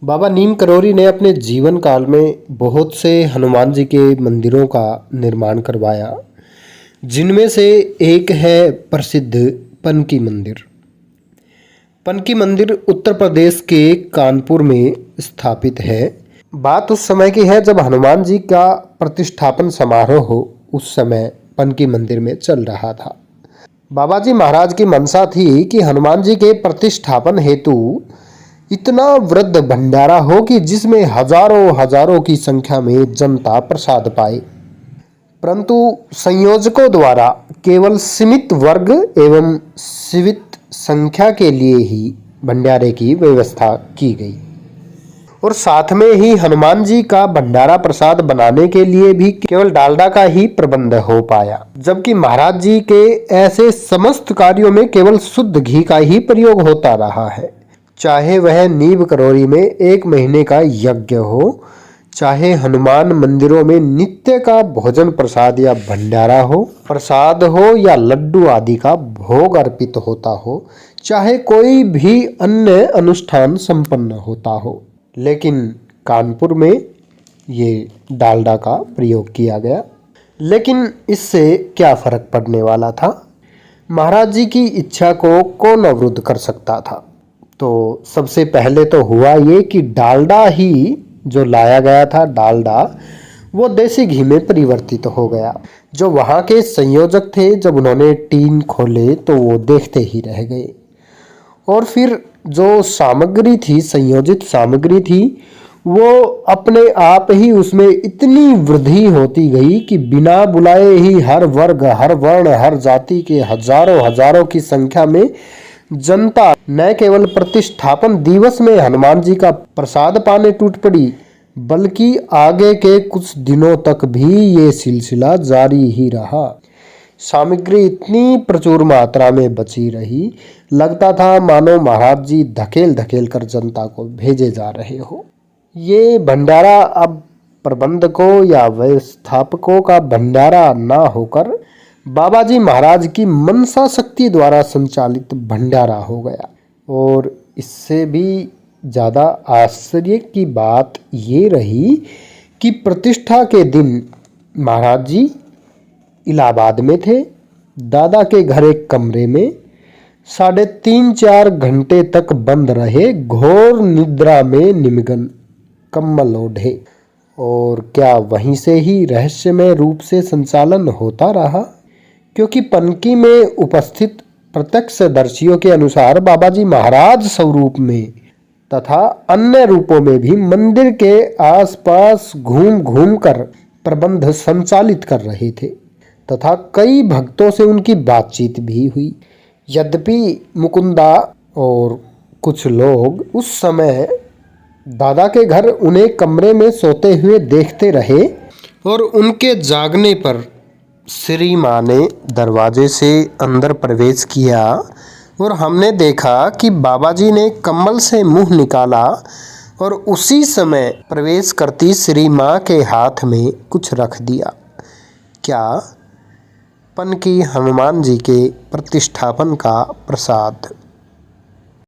बाबा नीम करोली ने अपने जीवन काल में बहुत से हनुमान जी के मंदिरों का निर्माण करवाया, जिनमें से एक है प्रसिद्ध पनकी मंदिर। पनकी मंदिर उत्तर प्रदेश के कानपुर में स्थापित है। बात उस समय की है जब हनुमान जी का प्रतिष्ठापन समारोह उस समय पनकी मंदिर में चल रहा था। बाबा जी महाराज की मंशा थी कि हनुमान जी के प्रतिष्ठापन हेतु इतना वृद्ध भंडारा हो कि जिसमें हजारों हजारों की संख्या में जनता प्रसाद पाए, परंतु संयोजकों द्वारा केवल सीमित वर्ग एवं सीमित संख्या के लिए ही भंडारे की व्यवस्था की गई और साथ में ही हनुमान जी का भंडारा प्रसाद बनाने के लिए भी केवल डालडा का ही प्रबंध हो पाया, जबकि महाराज जी के ऐसे समस्त कार्यों में केवल शुद्ध घी का ही प्रयोग होता रहा है। चाहे वह नीम करोली में 1 महीने का यज्ञ हो, चाहे हनुमान मंदिरों में नित्य का भोजन प्रसाद या भंडारा हो, प्रसाद हो या लड्डू आदि का भोग अर्पित होता हो, चाहे कोई भी अन्य अनुष्ठान संपन्न होता हो, लेकिन कानपुर में ये डालडा का प्रयोग किया गया। लेकिन इससे क्या फर्क पड़ने वाला था? महाराज जी की इच्छा को कौन अवरुद्ध कर सकता था? तो सबसे पहले तो हुआ ये कि डालडा ही जो लाया गया था, डालडा वो देसी घी में परिवर्तित हो गया। जो वहाँ के संयोजक थे, जब उन्होंने टीन खोले तो वो देखते ही रह गए। और फिर जो सामग्री थी, संयोजित सामग्री थी, वो अपने आप ही उसमें इतनी वृद्धि होती गई कि बिना बुलाए ही हर वर्ग, हर वर्ण, हर जाति के हजारों हजारों की संख्या में जनता न केवल प्रतिष्ठापन दिवस में हनुमान जी का प्रसाद पाने टूट पड़ी, बल्कि आगे के कुछ दिनों तक भी ये सिलसिला जारी ही रहा। सामग्री इतनी प्रचुर मात्रा में बची रही, लगता था मानो महाराज जी धकेल धकेल कर जनता को भेजे जा रहे हो। ये भंडारा अब प्रबंधकों या व्यवस्थापकों का भंडारा ना होकर बाबा जी महाराज की मनसा शक्ति द्वारा संचालित भंडारा हो गया। और इससे भी ज़्यादा आश्चर्य की बात ये रही कि प्रतिष्ठा के दिन महाराज जी इलाहाबाद में थे, दादा के घर एक कमरे में 3.5-4 घंटे तक बंद रहे, घोर निद्रा में निमग्न, कम्बल ओढ़े। और क्या वहीं से ही रहस्यमय रूप से संचालन होता रहा? क्योंकि पनकी में उपस्थित प्रत्यक्षदर्शियों के अनुसार बाबा जी महाराज स्वरूप में तथा अन्य रूपों में भी मंदिर के आसपास घूम घूम कर प्रबंध संचालित कर रहे थे तथा कई भक्तों से उनकी बातचीत भी हुई। यद्यपि मुकुंदा और कुछ लोग उस समय दादा के घर उन्हें कमरे में सोते हुए देखते रहे और उनके जागने पर श्री माँ ने दरवाजे से अंदर प्रवेश किया और हमने देखा कि बाबा जी ने कम्बल से मुंह निकाला और उसी समय प्रवेश करती श्री माँ के हाथ में कुछ रख दिया। क्या? पनकी हनुमान जी के प्रतिष्ठापन का प्रसाद।